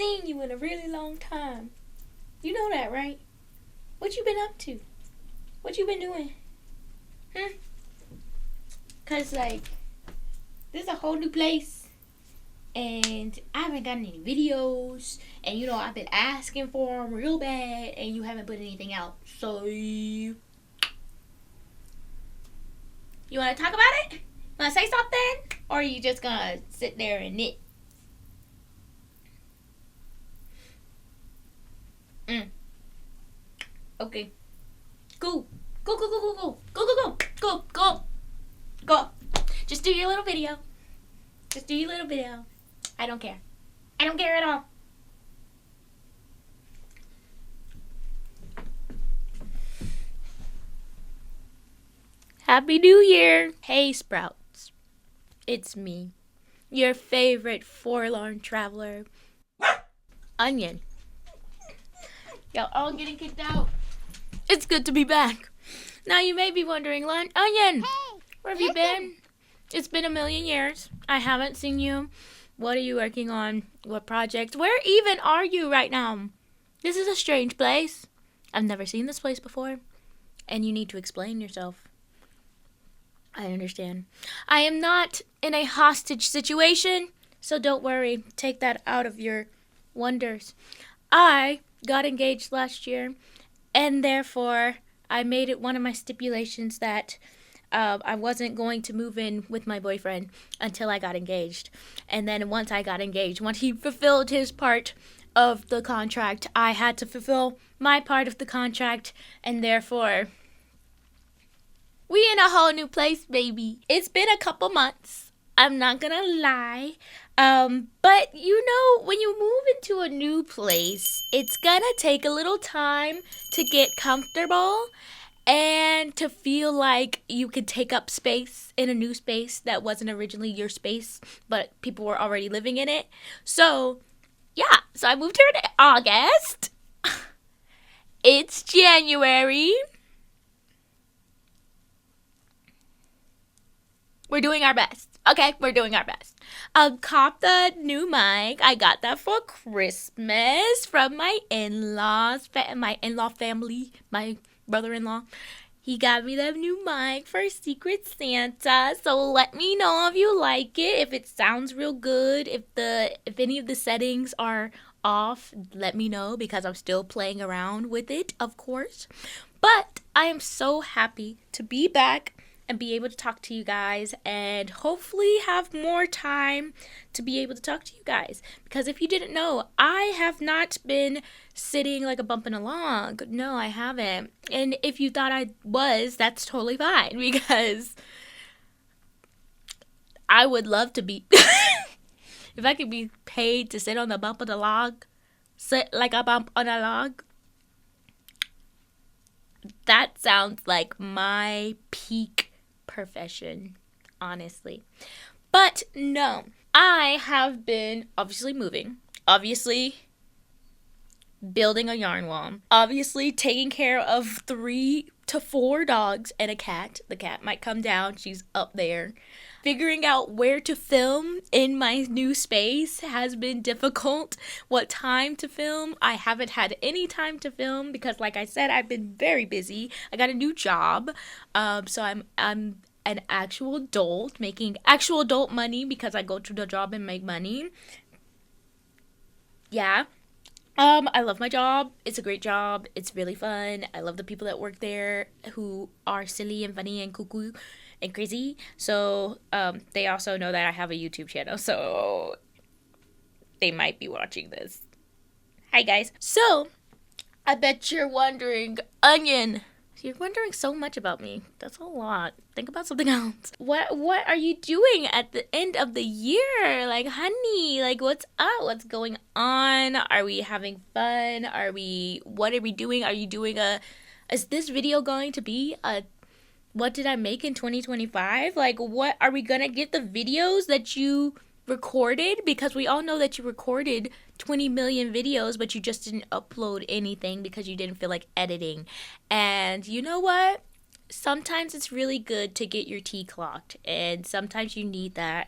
seen you in a really long time. You know that, right? What you been up to? What you been doing? Cause like, this is a whole new place, and I haven't gotten any videos, and I've been asking for them real bad, and you haven't put anything out. So you want to talk about it? Want to say something, or are you just gonna sit there and knit? Okay. Go. Go, go, go, go, go. Go, go, go. Go, go. Go. Just do your little video. Just do your little video. I don't care. I don't care at all. Happy New Year. Hey, Sprouts. It's me, your favorite forlorn traveler, Onion. Y'all all getting kicked out. It's good to be back. Now you may be wondering, Onion, where have you been? It's been a million years. I haven't seen you. What are you working on? What projects? Where even are you right now? This is a strange place. I've never seen this place before. And you need to explain yourself. I understand. I am not in a hostage situation, so don't worry. Take that out of your wonders. I got engaged last year, and therefore I made it one of my stipulations that I wasn't going to move in with my boyfriend until I got engaged. And then once I got engaged, once he fulfilled his part of the contract, I had to fulfill my part of the contract, and therefore we in a whole new place, baby. It's been a couple months. I'm not gonna lie. But when you move into a new place, it's gonna take a little time to get comfortable and to feel like you could take up space in a new space that wasn't originally your space, but people were already living in it. So, yeah. So I moved here in August. It's January. We're doing our best. Okay, we're doing our best. I copped the new mic. I got that for Christmas from my in-laws, my in-law family, my brother-in-law. He got me the new mic for Secret Santa. So let me know if you like it, if it sounds real good, if any of the settings are off, let me know because I'm still playing around with it, of course. But I am so happy to be back and be able to talk to you guys and hopefully have more time to be able to talk to you guys. Because if you didn't know, I have not been sitting like a bump in a log. No, I haven't. And if you thought I was, that's totally fine because I would love to be. If I could be paid to sit on the bump of the log, sit like a bump on a log, that sounds like my peak profession, honestly. But no, I have been obviously moving, obviously building a yarn wall, obviously taking care of 3 to 4 dogs and a cat. The cat might come down, she's up there. Figuring out where to film in my new space has been difficult. What time to film? I haven't had any time to film because, like I said, I've been very busy. I got a new job, so I'm an actual adult making actual adult money because I go to the job and make money. Yeah. I love my job. It's a great job. It's really fun. I love the people that work there who are silly and funny and cuckoo and crazy. So, they also know that I have a YouTube channel, so they might be watching this. Hi, guys. So, I bet you're wondering, Onion, you're wondering so much about me. That's a lot. Think about something else. What are you doing at the end of the year? Like, honey, like, what's up? What's going on? Are we having fun? What are we doing? Are you doing is this video going to be what did I make in 2025? Like, what are we gonna get the videos that you recorded? Because we all know that you recorded 20 million videos, but you just didn't upload anything because you didn't feel like editing. And you know what? Sometimes it's really good to get your tea clocked, and sometimes you need that.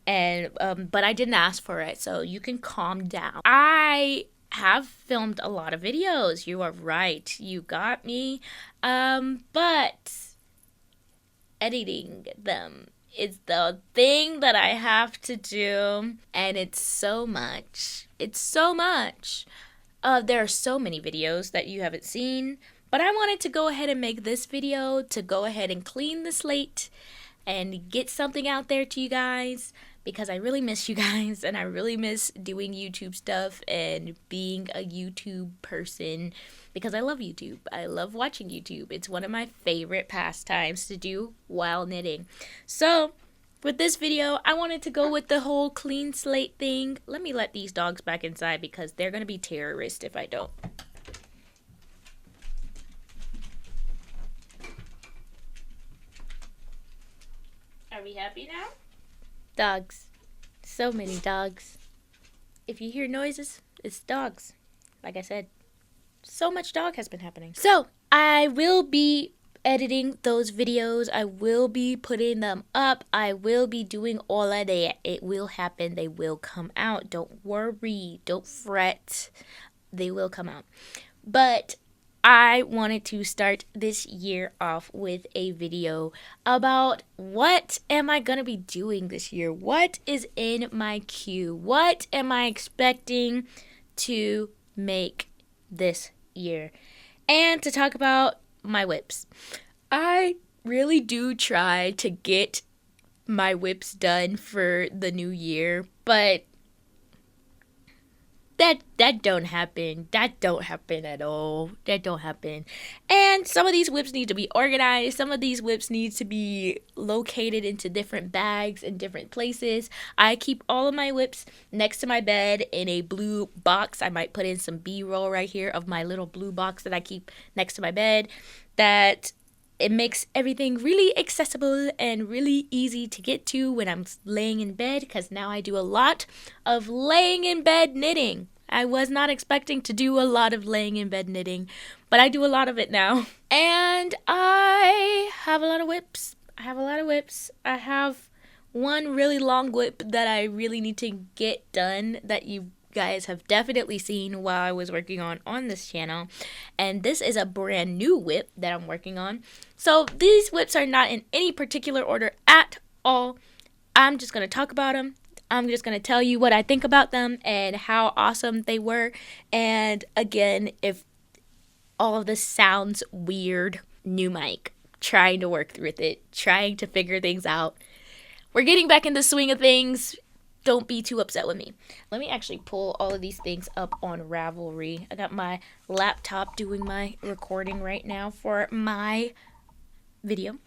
and but I didn't ask for it, so you can calm down. I have filmed a lot of videos. You are right. You got me. But editing them is the thing that I have to do, and it's so much. It's so much. There are so many videos that you haven't seen, but I wanted to go ahead and make this video to go ahead and clean the slate and get something out there to you guys, because I really miss you guys and I really miss doing YouTube stuff and being a YouTube person, because I love YouTube. I love watching YouTube. It's one of my favorite pastimes to do while knitting. So with this video, I wanted to go with the whole clean slate thing. Let me let these dogs back inside because they're going to be terrorists if I don't. Are we happy now? Dogs. So many dogs. If you hear noises, it's dogs. Like I said, so much dog has been happening. So I will be editing those videos. I will be putting them up. I will be doing all of that. It will happen. They will come out. Don't worry. Don't fret. They will come out. But I wanted to start this year off with a video about what am I going to be doing this year? What is in my queue? What am I expecting to make this year? And to talk about my whips. I really do try to get my whips done for the new year, but that don't happen. That don't happen at all. That don't happen. And some of these whips need to be organized. Some of these whips need to be located into different bags in different places. I keep all of my whips next to my bed in a blue box. I might put in some B-roll right here of my little blue box that I keep next to my bed. That it makes everything really accessible and really easy to get to when I'm laying in bed, because now I do a lot of laying in bed knitting. I was not expecting to do a lot of laying in bed knitting, but I do a lot of it now. And I have a lot of whips. I have one really long whip that I really need to get done that you guys have definitely seen while I was working on this channel, and this is a brand new whip that I'm working on. So these whips are not in any particular order at all. I'm just gonna talk about them. I'm just gonna tell you what I think about them and how awesome they were. And again, if all of this sounds weird, new mic, trying to work with it, trying to figure things out. We're getting back in the swing of things. Don't be too upset with me. Let me actually pull all of these things up on Ravelry. I got my laptop doing my recording right now for my video.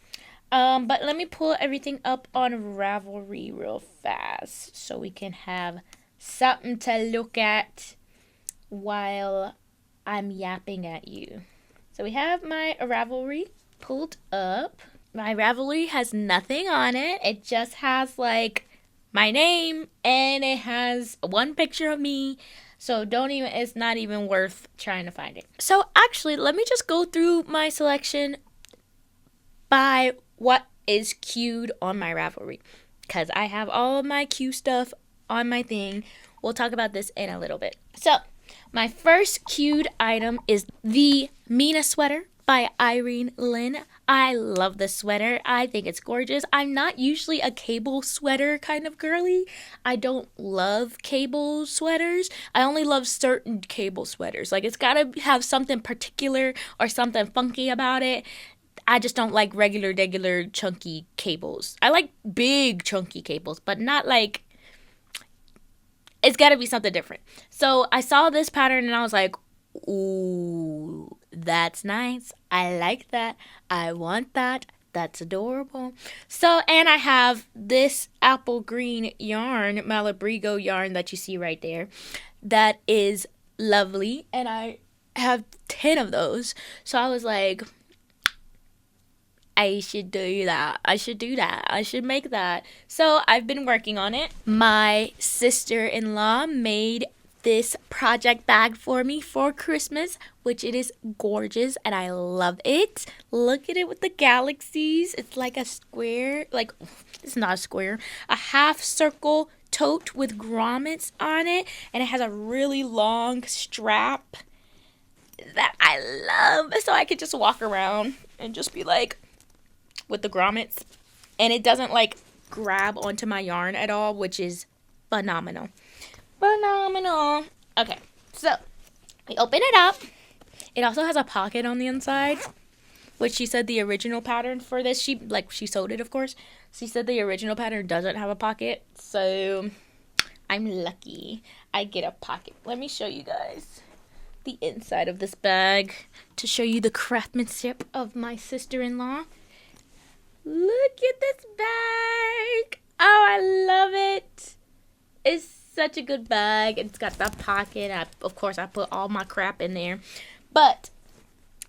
But let me pull everything up on Ravelry real fast so we can have something to look at while I'm yapping at you. So we have my Ravelry pulled up. My Ravelry has nothing on it. It just has like my name, and it has one picture of me, so it's not even worth trying to find it. So actually, let me just go through my selection by what is queued on my Ravelry, because I have all of my queue stuff on my thing. We'll talk about this in a little bit. So my first queued item is the Mina sweater by Irene Lynn. I love this sweater. I think it's gorgeous. I'm not usually a cable sweater kind of girly. I don't love cable sweaters. I only love certain cable sweaters. Like, it's gotta have something particular or something funky about it. I just don't like regular chunky cables. I like big chunky cables, but not like, it's gotta be something different. So I saw this pattern and I was like, ooh, that's nice. I like that. I want that. That's adorable. So, and I have this apple green yarn, Malabrigo yarn that you see right there. That is lovely. And I have 10 of those. So I was like, I should do that. I should make that. So I've been working on it. My sister-in-law made this project bag for me for Christmas, which it is gorgeous and I love it. Look at it with the galaxies. It's like a square, like it's not a square, a half circle tote with grommets on it, and it has a really long strap that I love, so I could just walk around and just be like with the grommets, and it doesn't like grab onto my yarn at all, which is phenomenal. Okay, so we open it up. It also has a pocket on the inside, which she said the original pattern for this, she sewed it, of course. She said the original pattern doesn't have a pocket, so I'm lucky I get a pocket. Let me show you guys the inside of this bag to show you the craftsmanship of my sister-in-law. Look at this bag. Oh, I love it. It's such a good bag. It's got the pocket. Of course, I put all my crap in there. But,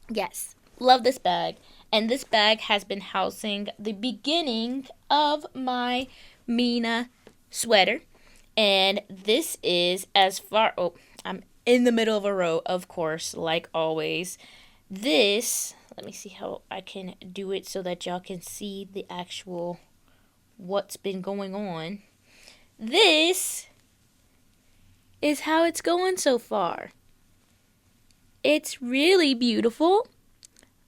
yes, love this bag. And this bag has been housing the beginning of my Mina sweater. And this is I'm in the middle of a row, of course, like always. This, let me see how I can do it so that y'all can see the actual what's been going on. This is how it's going so far. It's really beautiful.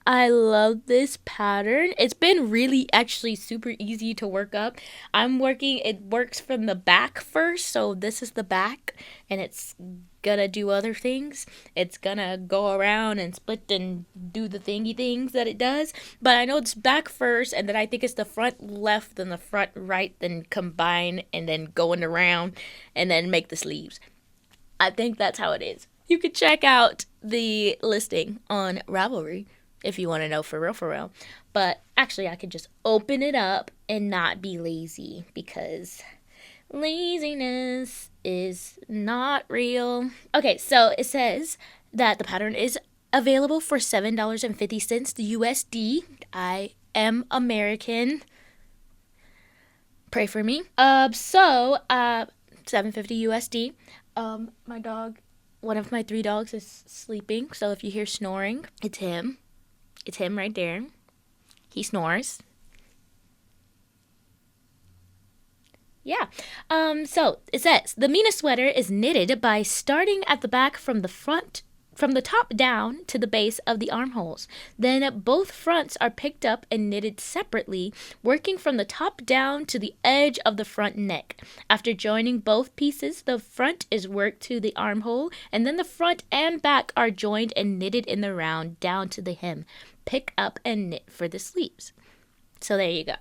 I love this pattern. It's been really actually super easy to work up. It works from the back first, so this is the back, and it's gonna do other things. It's gonna go around and split and do the thingy things that it does, but I know it's back first, and then I think it's the front left, then the front right, then combine, and then going around, and then make the sleeves. I think that's how it is. You can check out the listing on Ravelry if you want to know for real. But actually, I could just open it up and not be lazy, because laziness is not real. Okay, so it says that the pattern is available for $7.50 USD. I am American. Pray for me. $7.50 USD. My dog, one of my 3 dogs, is sleeping, so if you hear snoring, it's him. It's him right there. He snores. Yeah. So it says the Mina sweater is knitted by starting at the back from the top down to the base of the armholes. Then both fronts are picked up and knitted separately, working from the top down to the edge of the front neck. After joining both pieces, the front is worked to the armhole, and then the front and back are joined and knitted in the round down to the hem. Pick up and knit for the sleeves. So there you go.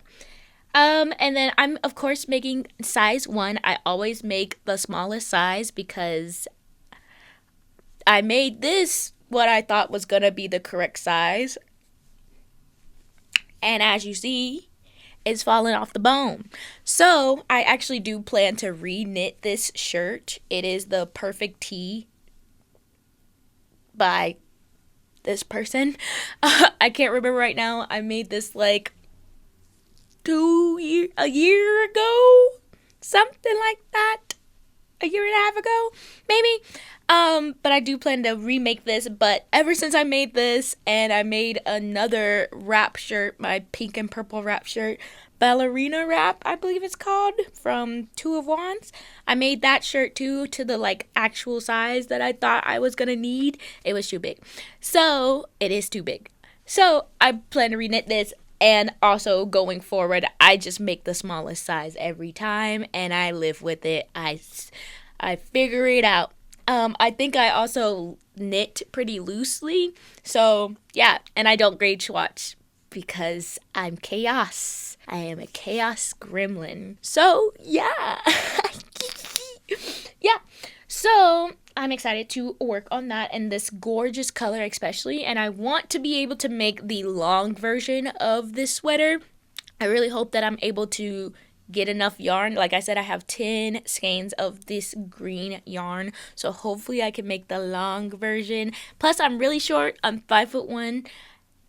And then I'm, of course, making size 1. I always make the smallest size because I made this what I thought was going to be the correct size. And as you see, it's falling off the bone. So I actually do plan to re-knit this shirt. It is the Perfect Tee by this person. I can't remember right now. I made this like a year ago, something like that. A year and a half ago, maybe. But I do plan to remake this. But ever since I made this, and I made another wrap shirt, my pink and purple wrap shirt, ballerina wrap, I believe it's called, from Two of Wands. I made that shirt too to the like actual size that I thought I was gonna need. It was too big. So it is too big. So I plan to reknit this, and also going forward, I just make the smallest size every time, and I live with it. I figure it out. I think I also knit pretty loosely. So yeah, and I don't grade swatch because I'm chaos. I am a chaos gremlin. So yeah. Yeah. So I'm excited to work on that and this gorgeous color especially. And I want to be able to make the long version of this sweater. I really hope that I'm able to get enough yarn. Like I said, I have 10 skeins of this green yarn. So hopefully I can make the long version. Plus I'm really short. I'm 5'1".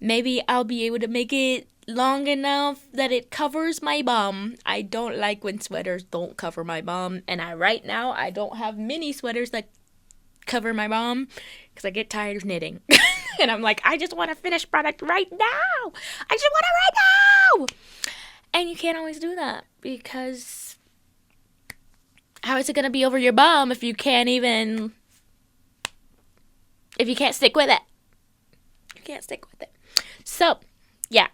Maybe I'll be able to make it long enough that it covers my bum. I don't like when sweaters don't cover my bum. And right now I don't have many sweaters that cover my bum because I get tired of knitting. And I'm like, I just want a finished product right now. I just want it right now. And you can't always do that because how is it going to be over your bum if you can't stick with it? You can't stick with it. So, yeah,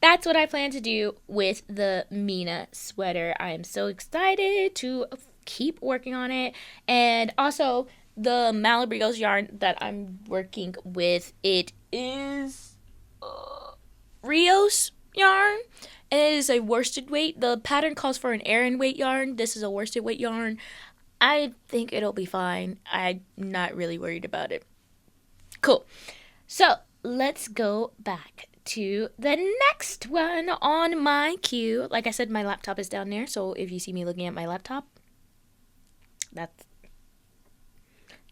that's what I plan to do with the Mina sweater. I am so excited to keep working on it. And also, the Malabrigo's yarn that I'm working with, it is Rios yarn. And it is a worsted weight. The pattern calls for an Aran weight yarn. This is a worsted weight yarn. I think it'll be fine. I'm not really worried about it. Cool. So, let's go back to the next one on my queue. Like I said, my laptop is down there. So, if you see me looking at my laptop,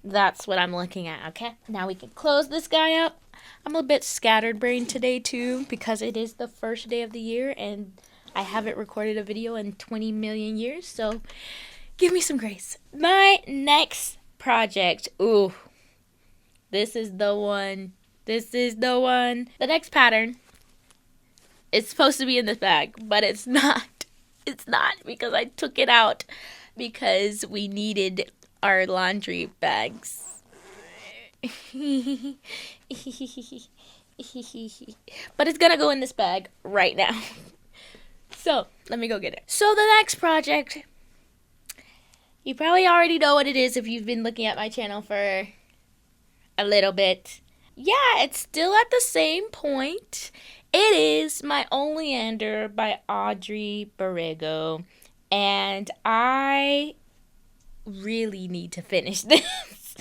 that's what I'm looking at, okay? Now we can close this guy up. I'm a bit scatterbrained today, too, because it is the first day of the year, and I haven't recorded a video in 20 million years, so give me some grace. My next project, ooh, this is the one. The next pattern is supposed to be in this bag, but it's not. It's not, because I took it out because we needed our laundry bags. But it's gonna go in this bag right now. So, let me go get it. So, the next project, you probably already know what it is if you've been looking at my channel for a little bit. Yeah, it's still at the same point. It is My Oleander by Audrey Borrego. And I really need to finish this.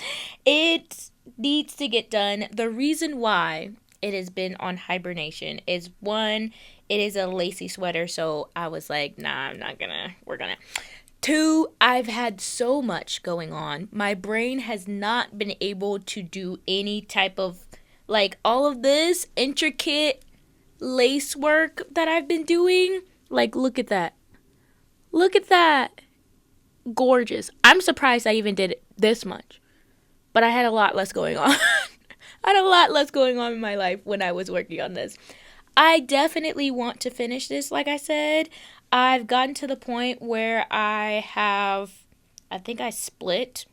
It needs to get done. The reason why it has been on hibernation is, one, it is a lacy sweater, so I was like, nah, we're gonna. Two, I've had so much going on. My brain has not been able to do any type of, like, all of this intricate lace work that I've been doing. Like, look at that. Look at that. Gorgeous. I'm surprised I even did it this much. But I had a lot less going on. I had a lot less going on in my life when I was working on this. I definitely want to finish this, like I said. I've gotten to the point where I think I split.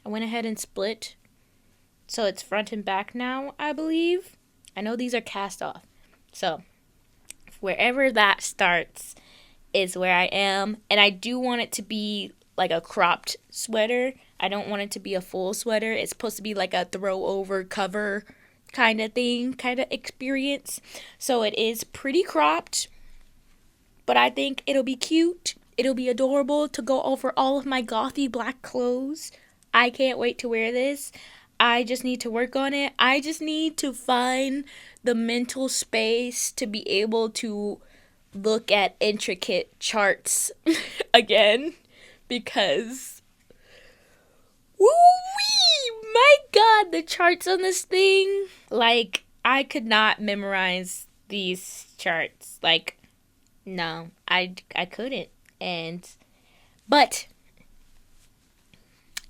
I went ahead and split. So it's front and back now, I believe. I know these are cast off. So wherever that starts is where I am. And I do want it to be like a cropped sweater. I don't want it to be a full sweater. It's supposed to be like a throw over cover kind of thing, kind of experience. So it is pretty cropped, but I think it'll be cute. It'll be adorable to go over all of my gothy black clothes. I can't wait to wear this. I just need to work on it. I just need to find the mental space to be able to look at intricate charts again, because woo-wee, my God, the charts on this thing, like, I could not memorize these charts. Like, no, I couldn't. But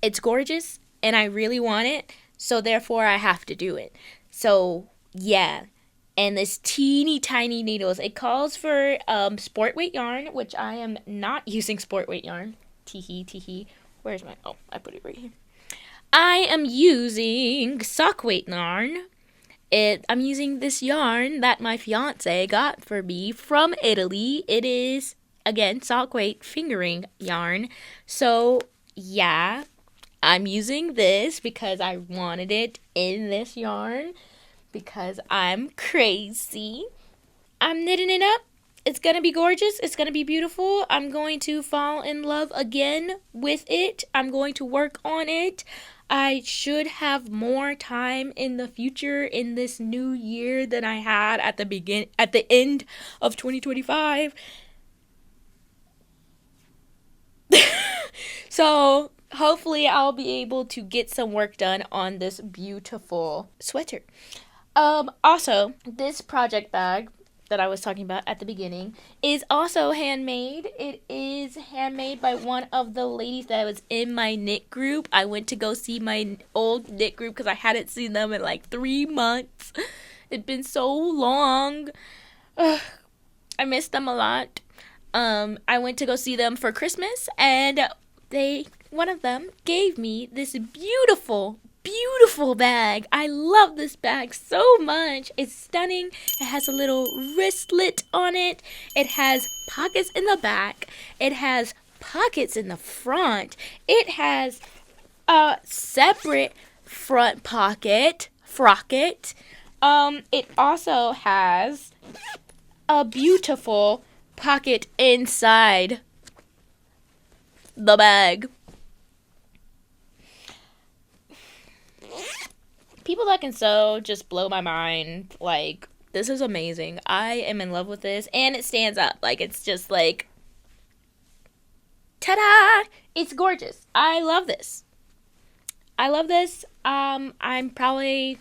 it's gorgeous and I really want it, so therefore I have to do it. So yeah. And this teeny tiny needles. It calls for sport weight yarn, which I am not using sport weight yarn. Teehee. Where's my, oh, I put it right here. I am using sock weight yarn. I'm using this yarn that my fiance got for me from Italy. It is, again, sock weight fingering yarn. So yeah, I'm using this because I wanted it in this yarn. Because I'm crazy. I'm knitting it up. It's going to be gorgeous. It's going to be beautiful. I'm going to fall in love again with it. I'm going to work on it. I should have more time in the future in this new year than I had at the end of 2025. So hopefully I'll be able to get some work done on this beautiful sweater. Also, this project bag that I was talking about at the beginning is also handmade. It is handmade by one of the ladies that was in my knit group. I went to go see my old knit group because I hadn't seen them in like 3 months. It'd been so long. Ugh, I missed them a lot. I went to go see them for Christmas, and one of them gave me this beautiful bag. I love this bag so much. It's stunning. It has a little wristlet on it. It has pockets in the back. It has pockets in the front. It has a separate front pocket, frocket. It also has a beautiful pocket inside the bag. People that can sew just blow my mind. Like, this is amazing. I am in love with this, and it stands up. Like, it's just like, ta-da! It's gorgeous. I love this. I'm probably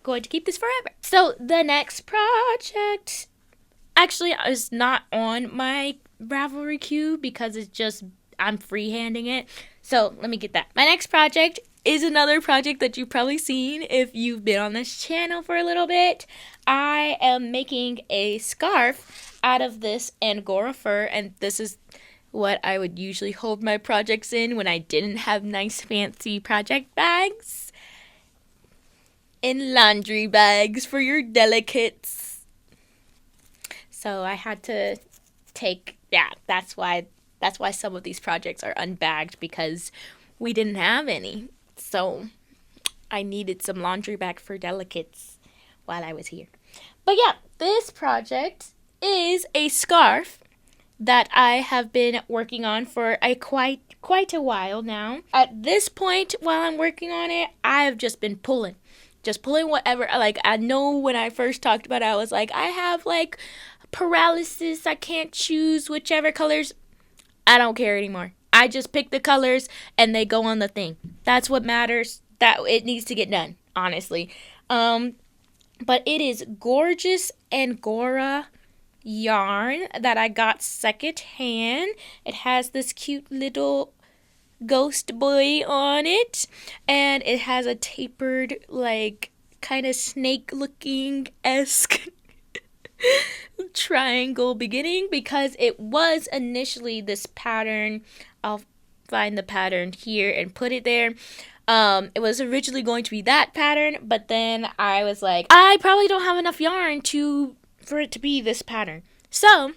going to keep this forever. So the next project actually is not on my Ravelry queue because it's just, I'm freehanding it. So let me get that. My next project is another project that you've probably seen if you've been on this channel for a little bit. I am making a scarf out of this Angora fur, and this is what I would usually hold my projects in when I didn't have nice fancy project bags. In laundry bags for your delicates. So I had to take, that's why some of these projects are unbagged, because we didn't have any. So I needed some laundry bag for delicates while I was here. But yeah, this project is a scarf that I have been working on for quite a while now. At this point, while I'm working on it, I've just been pulling whatever. Like, I know when I first talked about it, I was like, I have like paralysis. I can't choose whichever colors. I don't care anymore. I just pick the colors and they go on the thing. That's what matters. That it needs to get done, honestly. But it is gorgeous Angora yarn that I got secondhand. It has this cute little ghost boy on it, and it has a tapered, like, kind of snake looking esque triangle beginning, because it was initially this pattern. I'll find the pattern here and put it there. It was originally going to be that pattern, but then I was like, I probably don't have enough yarn for it to be this pattern. So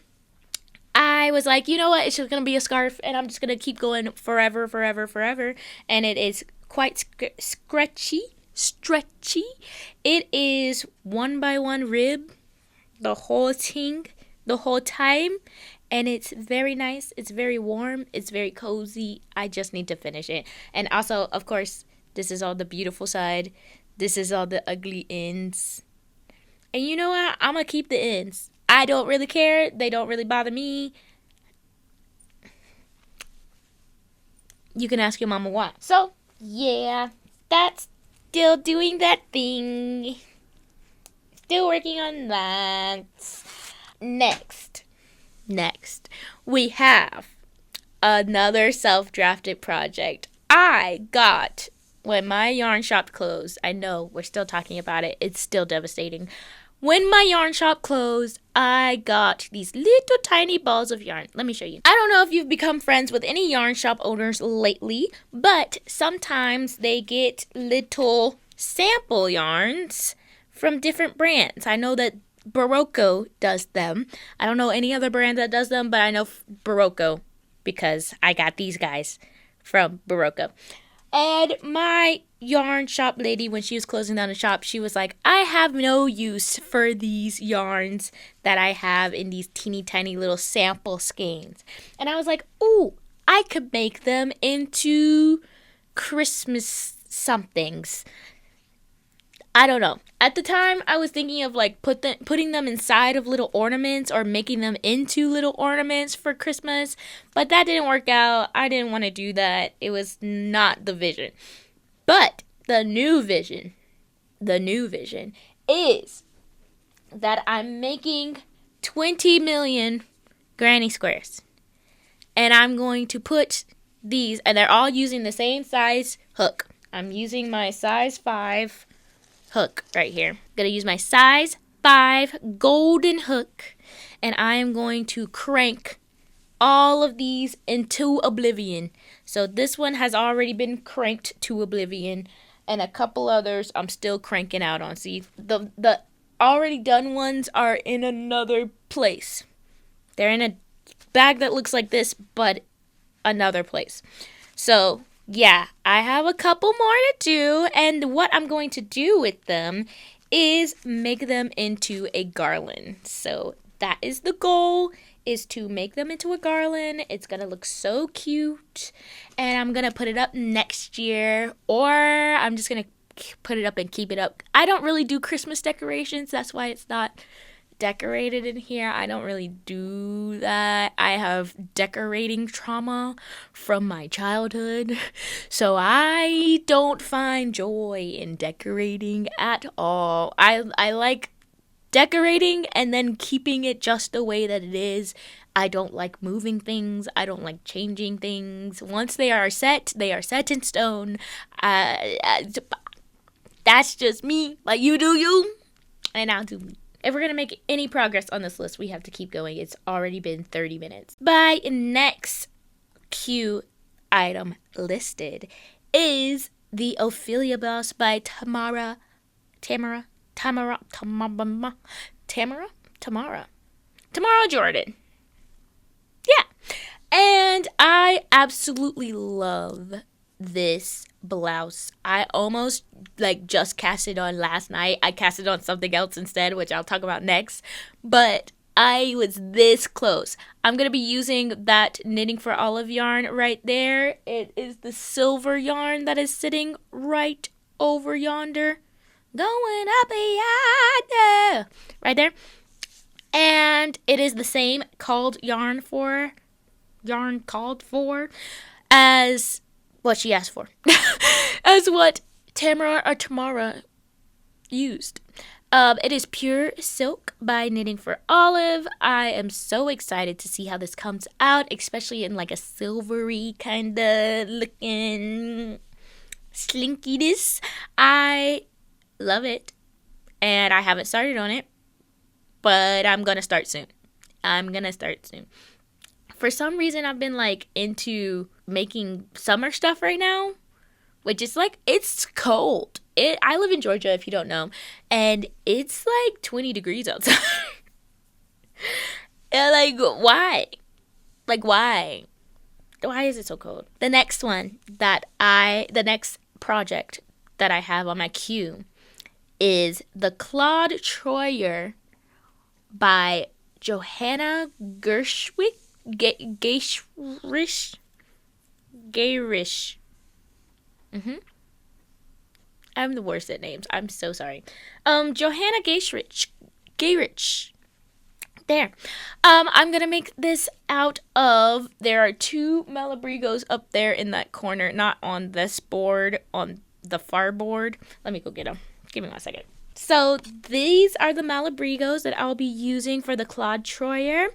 I was like, you know what? It's just going to be a scarf, and I'm just going to keep going forever. And it is quite stretchy. It is 1x1 rib, the whole time. And it's very nice. It's very warm. It's very cozy. I just need to finish it. And also, of course, this is all the beautiful side. This is all the ugly ends. And you know what? I'm going to keep the ends. I don't really care. They don't really bother me. You can ask your mama why. So, yeah, that's still doing that thing. Still working on that. Next, we have another self-drafted project. When my yarn shop closed, I know we're still talking about it. It's still devastating. When my yarn shop closed, I got these little tiny balls of yarn. Let me show you. I don't know if you've become friends with any yarn shop owners lately, but sometimes they get little sample yarns from different brands. I know that Barocco does them. I don't know any other brand that does them, but I know Barocco because I got these guys from Barocco. And my yarn shop lady, when she was closing down the shop, she was like, I have no use for these yarns that I have in these teeny tiny little sample skeins. And I was like, ooh, I could make them into Christmas somethings. I don't know. At the time, I was thinking of like putting them inside of little ornaments or making them into little ornaments for Christmas. But that didn't work out. I didn't want to do that. It was not the vision. But the new vision is that I'm making 20 million granny squares. And I'm going to put these, and they're all using the same size hook. I'm using my size 5 hook right here. I'm going to use my size 5 golden hook, and I am going to crank all of these into oblivion. So this one has already been cranked to oblivion, and a couple others I'm still cranking out on. See, the already done ones are in another place. They're in a bag that looks like this, but another place. So yeah, I have a couple more to do, and what I'm going to do with them is make them into a garland. So that is the goal, is to make them into a garland. It's gonna look so cute, and I'm gonna put it up next year, or I'm just gonna put it up and keep it up. I don't really do Christmas decorations. That's why it's not decorated in here. I don't really do that. I have decorating trauma from my childhood, so I don't find joy in decorating at all. I like decorating and then keeping it just the way that it is. I don't like moving things. I don't like changing things. Once they are set in stone. That's just me. Like, you do you, and I'll do me. If we're going to make any progress on this list, we have to keep going. It's already been 30 minutes. My next cute item listed is the Ophelia Blouse by Tamara Jordan. Yeah. And I absolutely love this blouse. I almost just cast it on last night. I cast it on something else instead, which I'll talk about next. But I was this close. I'm going to be using that Knitting for Olive yarn right there. It is the silver yarn that is sitting right over yonder. Going up yonder. Right there. And it is the same yarn called for as what she asked for. As what Tamara used. It is Pure Silk by Knitting for Olive. I am so excited to see how this comes out, especially in a silvery kind of looking slinkiness. I love it, and I haven't started on it, but I'm gonna start soon. For some reason, I've been into making summer stuff right now, which is it's cold. I live in Georgia, if you don't know, and it's 20 degrees outside. And why? Why? Why is it so cold? The next project that I have on my queue is the Claude Troyer by Johanna Gayrish. I'm the worst at names. I'm so sorry. Johanna Gayrich. There. I'm going to make this out of, there are 2 Malabrigos up there in that corner, not on this board, on the far board. Let me go get them. Give me 1 second. So these are the Malabrigos that I'll be using for the Claude Troyer.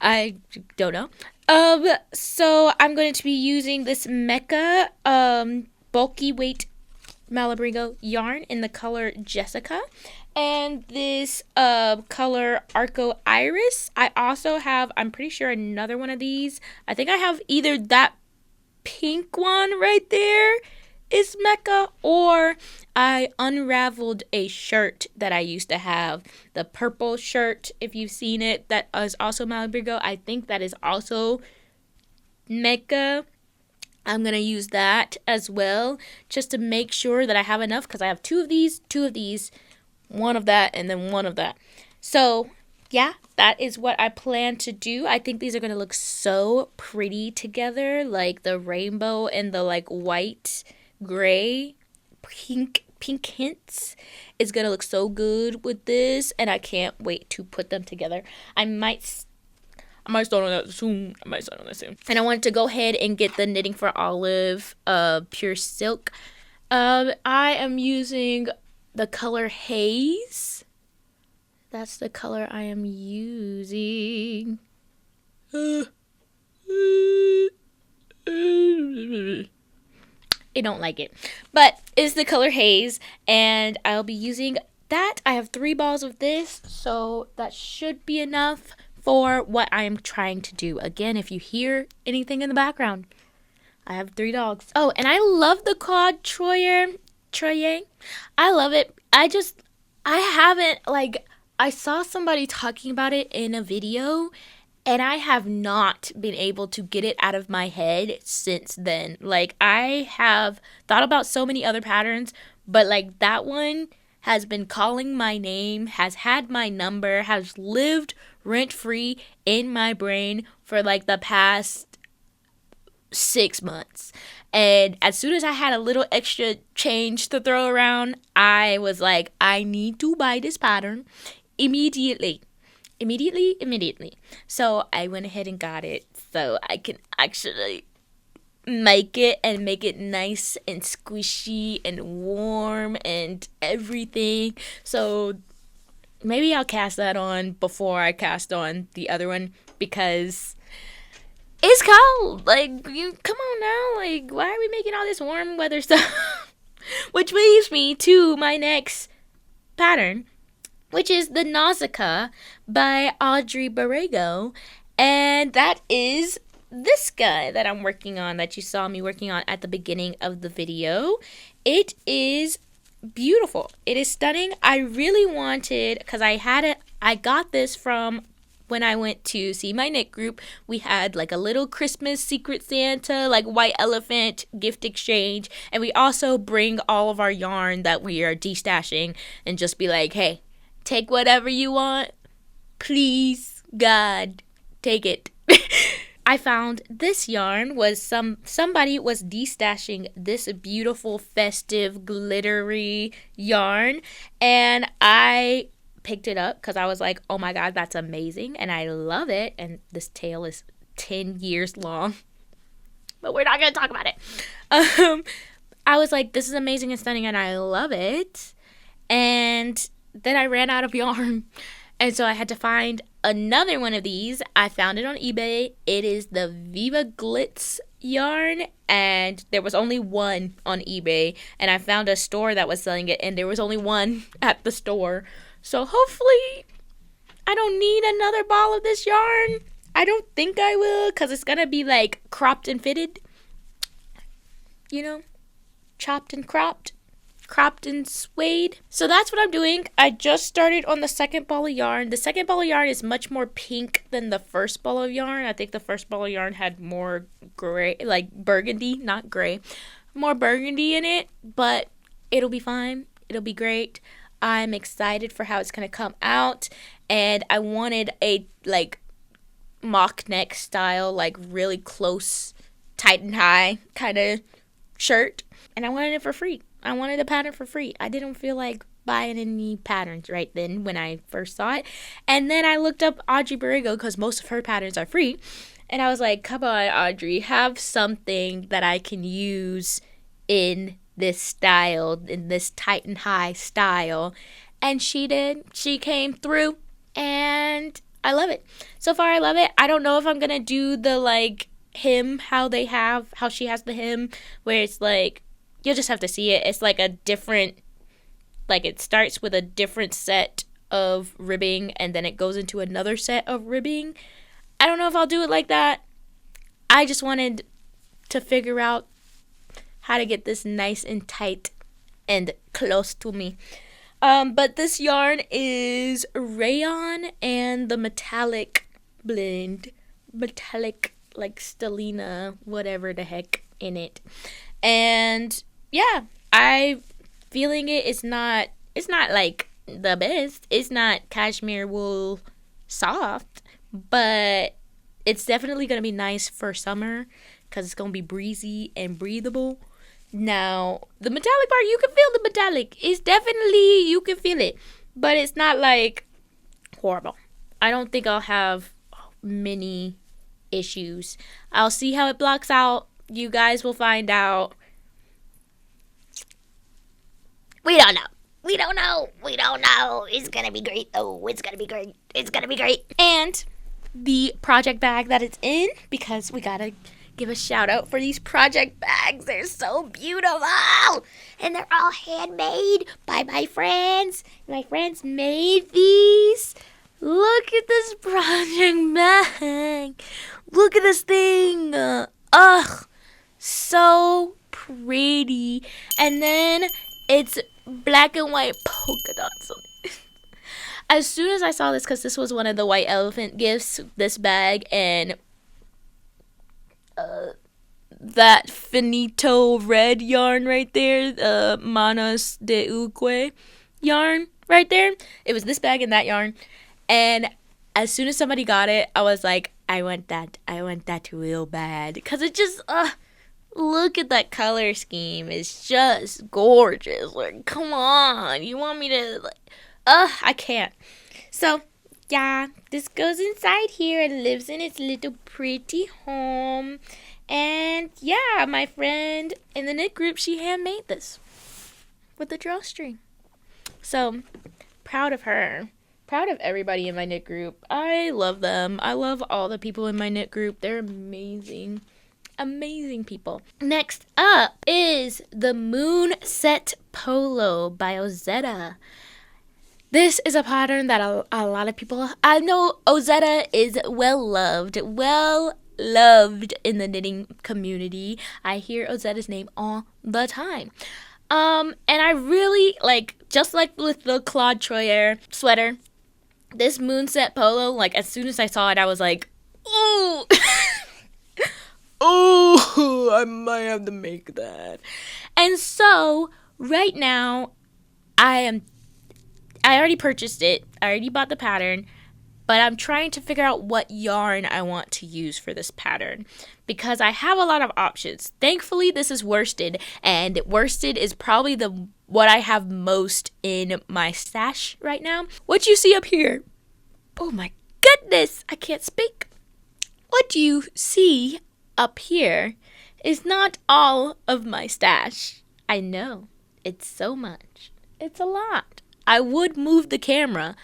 I don't know. So I'm going to be using this Mecca bulky weight Malabrigo yarn in the color Jessica, and this color Arco Iris. I also have, I'm pretty sure, another one of these. I think I have either that pink one right there is Mecca, or I unraveled a shirt that I used to have, the purple shirt, if you've seen it, that is also Malabrigo. I think that is also Mecca. I'm going to use that as well, just to make sure that I have enough, because I have 2 of these, 2 of these, 1 of that, and then 1 of that. So yeah, that is what I plan to do. I think these are going to look so pretty together, like the rainbow and the white, gray, pink hints is going to look so good with this, and I can't wait to put them together. I might start on that soon. And I wanted to go ahead and get the Knitting for Olive Pure Silk. I am using the color Haze. That's the color I am using. I don't like it, but it's the color haze, and I'll be using that. I have 3 balls of this, so that should be enough for what I am trying to do. Again, if you hear anything in the background, I have 3 dogs. Oh, and I love the quad Troyer. I love it. I haven't, like, I saw somebody talking about it in a video, and I have not been able to get it out of my head since then. Like, I have thought about so many other patterns, but, like, that one has been calling my name, has had my number, has lived rent-free in my brain for, like, the past 6 months. And as soon as I had a little extra change to throw around, I was like, I need to buy this pattern immediately. So I went ahead and got it so I can actually make it nice and squishy and warm and everything. So maybe I'll cast that on before I cast on the other one, because it's cold. Like, come on now. Like, why are we making all this warm weather stuff? Which leads me to my next pattern, which is the Nausicaa by Audrey Borrego. And that is this guy that I'm working on, that you saw me working on at the beginning of the video. It is beautiful. It is stunning. I really wanted, because I got this from when I went to see my knit group. We had like a little Christmas Secret Santa, like white elephant gift exchange. And we also bring all of our yarn that we are destashing and just be like, hey, take whatever you want. Please, God, take it. I found this yarn was somebody was destashing this beautiful festive glittery yarn, and I picked it up because I was like, oh my God, that's amazing, and I love it. And this tail is 10 years long, but we're not gonna talk about it. I was like, this is amazing and stunning, and I love it. And then I ran out of yarn, and so I had to find another one of these. I found it on eBay. It is the Viva Glitz yarn, and there was only one on eBay, and I found a store that was selling it, and there was only one at the store. So hopefully I don't need another ball of this yarn. I don't think I will, because it's gonna be like cropped and fitted, you know, chopped and cropped and suede. So that's what I'm doing. I just started on the second ball of yarn. The second ball of yarn is much more pink than the first ball of yarn. I think the first ball of yarn had more gray, like burgundy, not gray, more burgundy in it, but it'll be fine. It'll be great. I'm excited for how it's going to come out, and I wanted a like mock neck style, like really close, tight and high kind of shirt, and I wanted it for free. I wanted a pattern for free. I didn't feel like buying any patterns right then when I first saw it. And then I looked up Audrey Borrego because most of her patterns are free. And I was like, come on, Audrey, have something that I can use in this style, in this tight and high style. And she did. She came through, and I love it. So far, I love it. I don't know if I'm going to do the like hem, how she has the hem, where it's like, you'll just have to see it. It's like a different, like it starts with a different set of ribbing and then it goes into another set of ribbing. I don't know if I'll do it like that. I just wanted to figure out how to get this nice and tight and close to me. But this yarn is rayon and the metallic blend. Metallic, like stellina, whatever the heck in it. And yeah, I feeling it. It's not like the best. It's not cashmere wool soft, but it's definitely going to be nice for summer because it's going to be breezy and breathable. Now, the metallic part, you can feel the metallic. It's definitely, you can feel it, but it's not like horrible. I don't think I'll have many issues. I'll see how it blocks out. You guys will find out. We don't know. We don't know. We don't know. It's gonna be great though. It's gonna be great. It's gonna be great. And the project bag that it's in, because we gotta give a shout out for these project bags. They're so beautiful. And they're all handmade by my friends. My friends made these. Look at this project bag. Look at this thing. Ugh. So pretty. And then it's black and white polka dots on it. As soon as I saw this, because this was one of the white elephant gifts, this bag, and that finito red yarn right there, Manos de Uque yarn right there. It was this bag and that yarn. And as soon as somebody got it, I was like, I want that real bad. Because it just, look at that color scheme. It's just gorgeous. Like, come on. You want me to, like, I can't. So, yeah, this goes inside here and lives in its little pretty home. And, yeah, my friend in the knit group, she handmade this with the drawstring. So, proud of her. Proud of everybody in my knit group. I love them. I love all the people in my knit group. They're amazing. Amazing people. Next up is the Moonset Polo by Ozetta. This is a pattern that a lot of people, I know Ozetta is well loved in the knitting community. I hear Ozetta's name all the time. And I really, just like with the Claude Troyer sweater, this Moonset Polo, as soon as I saw it, I was like, ooh, oh, I might have to make that. And so, right now, I already purchased it. I already bought the pattern. But I'm trying to figure out what yarn I want to use for this pattern. Because I have a lot of options. Thankfully, this is worsted. And worsted is probably what I have most in my stash right now. What you see up here. Oh my goodness, I can't speak. What you see up here is not all of my stash. I know. It's so much. It's a lot. I would move the camera,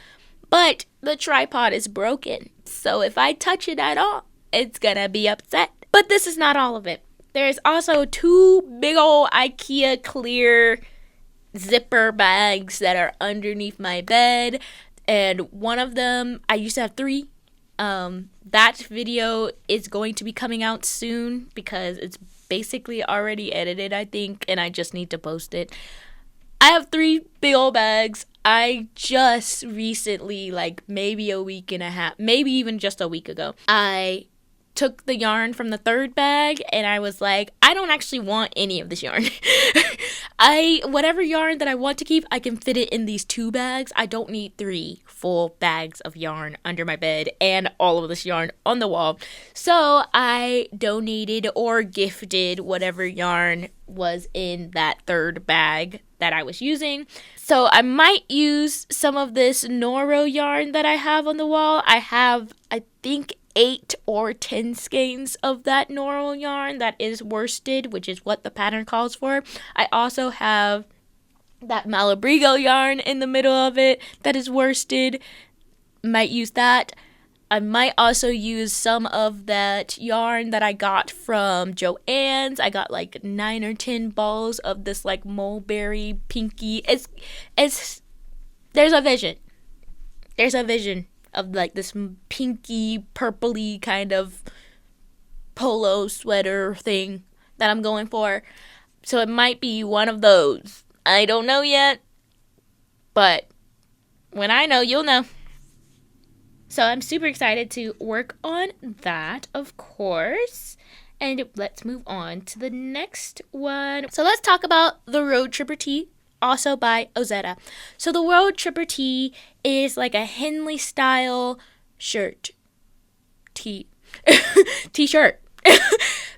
but the tripod is broken. So if I touch it at all, it's gonna be upset. But this is not all of it. There's also 2 big old IKEA clear zipper bags that are underneath my bed. And one of them, I used to have 3. That video is going to be coming out soon because it's basically already edited, I think, and I just need to post it. I have 3 big old bags. I just recently, maybe a week and a half, maybe even just a week ago, I took the yarn from the 3rd bag and I was like, I don't actually want any of this yarn. Whatever yarn that I want to keep, I can fit it in these 2 bags. I don't need 3 full bags of yarn under my bed and all of this yarn on the wall. So I donated or gifted whatever yarn was in that 3rd bag that I was using. So I might use some of this Noro yarn that I have on the wall. I have, I think, 8 or 10 skeins of that Noro yarn that is worsted, which is what the pattern calls for. I also have that Malabrigo yarn in the middle of it that is worsted. Might use that. I might also use some of that yarn that I got from Joann's. I got 9 or 10 balls of this mulberry pinky. It's there's a vision. There's a vision of this pinky purpley kind of polo sweater thing that I'm going for. So it might be one of those. I don't know yet. But when I know, you'll know. So I'm super excited to work on that, of course. And let's move on to the next one. So let's talk about the Road Tripper Tee, also by Ozetta. So the Road Tripper Tee is a Henley style shirt. T-shirt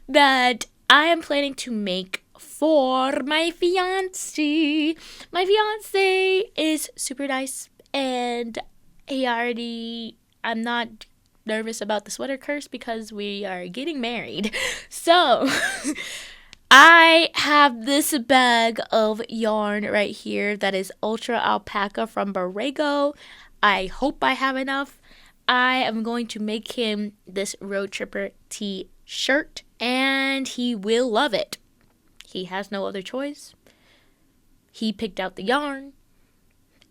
that I am planning to make for my fiance. My fiance is super nice and I'm not nervous about the sweater curse because we are getting married. So I have this bag of yarn right here that is Ultra Alpaca from Borrego. I hope I have enough. I am going to make him this Road Tripper t-shirt, and he will love it. He has no other choice. He picked out the yarn.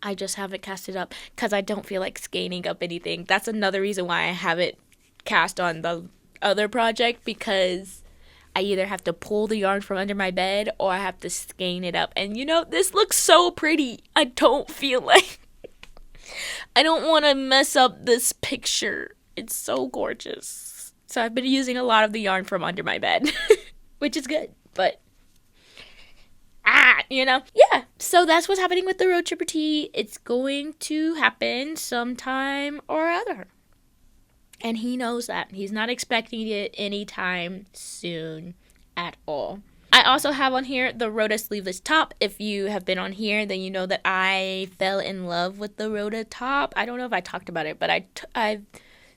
I just haven't cast it up because I don't feel like skein up anything. That's another reason why I haven't cast on the other project, because I either have to pull the yarn from under my bed or I have to skein it up. And you know, this looks so pretty. I don't feel like I don't want to mess up this picture. It's so gorgeous. So I've been using a lot of the yarn from under my bed, which is good. But, you know. Yeah, so that's what's happening with the Road Tripper tee. It's going to happen sometime or other. And he knows that. He's not expecting it anytime soon at all. I also have on here the Rhoda sleeveless top. If you have been on here, then you know that I fell in love with the Rhoda top. I don't know if I talked about it, but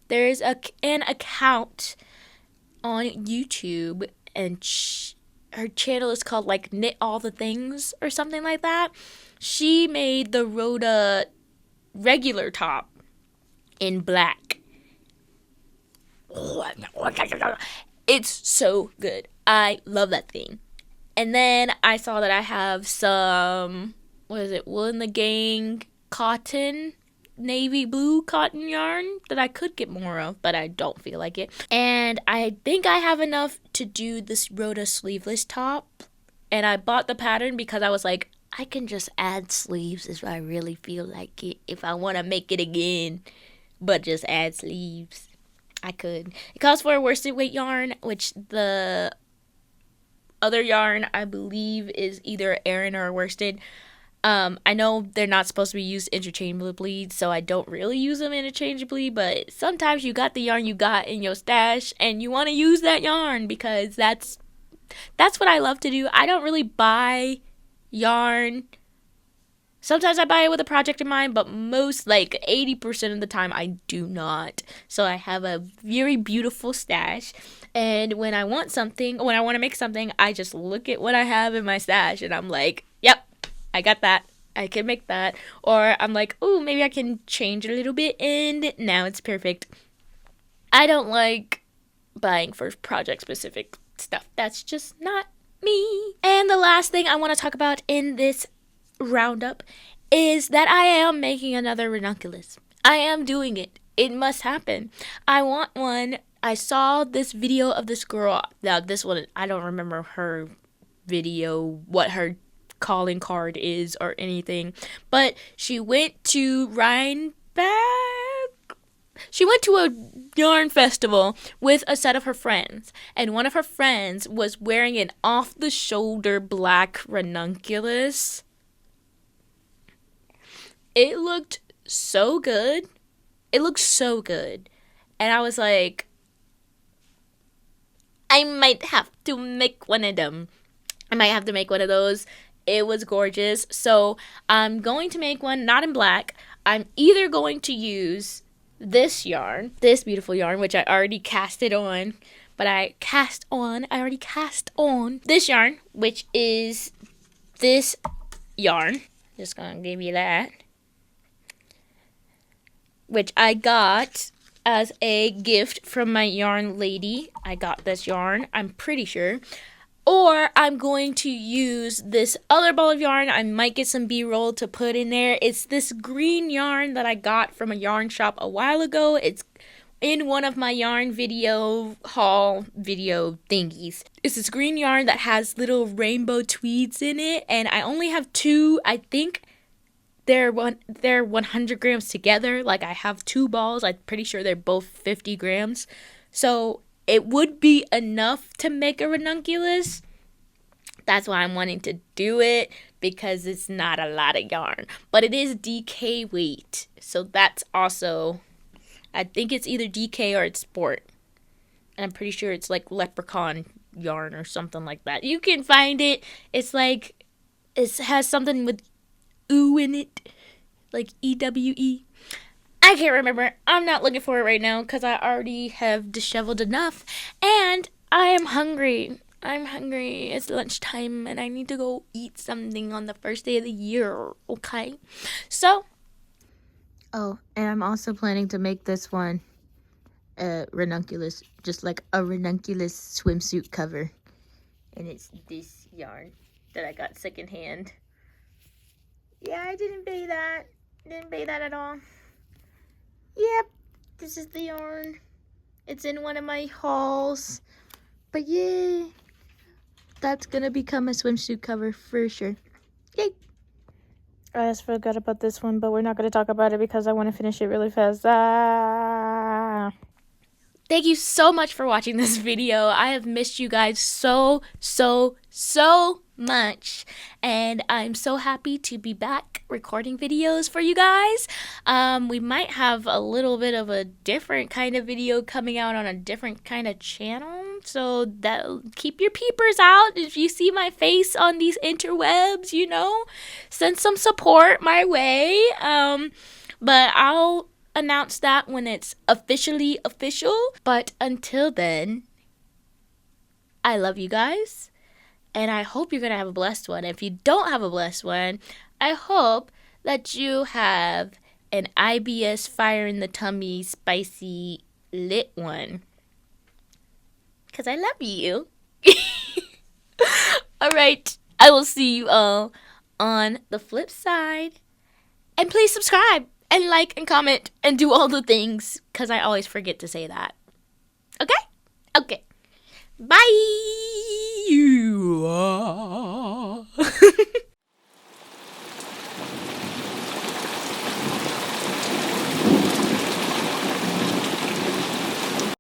there's an account on YouTube, and her channel is called like Knit All the Things or something like that. She made the Rhoda regular top in black. It's so good. I love that thing. And then I saw that I have some, Wool in the Gang cotton, navy blue cotton yarn that I could get more of, but I don't feel like it. And I think I have enough to do this Rhoda sleeveless top. And I bought the pattern because I was like, I can just add sleeves if I really feel like it. If I want to make it again, but just add sleeves, I could. It calls for a worsted weight yarn, which the other yarn I believe is either Aran or worsted. I know they're not supposed to be used interchangeably, so I don't really use them interchangeably, but sometimes you got the yarn you got in your stash and you want to use that yarn because that's what I love to do. I don't really buy yarn. Sometimes I buy it with a project in mind, but most, like 80% of the time, I do not. So I have a very beautiful stash. And when I want to make something, I just look at what I have in my stash and I'm like, yep, I got that. I can make that. Or I'm like, oh, maybe I can change a little bit and now it's perfect. I don't like buying for project specific stuff. That's just not me. And the last thing I want to talk about in this roundup is that I am making another ranunculus. I am doing it. It must happen. I want one. I saw this video of this girl. Now this one, I don't remember her video, what her calling card is or anything, but she went to She went to a yarn festival with a set of her friends, and one of her friends was wearing an off-the-shoulder black ranunculus. It looked so good. It looked so good. And I was like, I might have to make one of them. I might have to make one of those. It was gorgeous. So I'm going to make one, not in black. I'm either going to use this yarn, this beautiful yarn, which I already casted on. But I already cast on this yarn, which is this yarn. Just gonna give you that. Which I got as a gift from my yarn lady. I got this yarn, I'm pretty sure. Or I'm going to use this other ball of yarn. I might get some B-roll to put in there. It's this green yarn that I got from a yarn shop a while ago. It's in one of my yarn haul video thingies. It's this green yarn that has little rainbow tweeds in it. And I only have two. I think they're 100 grams together. Like, I have two balls. I'm pretty sure they're both 50 grams. So it would be enough to make a ranunculus. That's why I'm wanting to do it, because it's not a lot of yarn. But it is DK weight. So that's also, I think it's either DK or it's sport. And I'm pretty sure it's like leprechaun yarn or something like that. You can find it. It's like, it has something with ooh in it, like EWE. I can't remember. I'm not looking for it right now because I already have disheveled enough and I am hungry. I'm hungry. It's lunchtime and I need to go eat something on the first day of the year, okay? So, oh, and I'm also planning to make this one ranunculus, just like a ranunculus swimsuit cover. And it's this yarn that I got secondhand. Yeah, I didn't pay that. Didn't pay that at all. Yep, this is the yarn. It's in one of my hauls. But yeah, that's gonna become a swimsuit cover for sure. Yay! I just forgot about this one, but we're not gonna talk about it because I want to finish it really fast. Thank you so much for watching this video. I have missed you guys so much. And I'm so happy to be back recording videos for you guys. We might have a little bit of a different kind of video coming out on a different kind of channel. So that keep your peepers out. If you see my face on these interwebs, you know, send some support my way. But I'll announce that when it's officially official. But until then, I love you guys, and I hope you're gonna have a blessed one. If you don't have a blessed one, I hope that you have an IBS fire in the tummy spicy lit one, because I love you. All right, I will see you all on the flip side, and please subscribe and like and comment and do all the things, because I always forget to say that. Okay? Okay. Bye!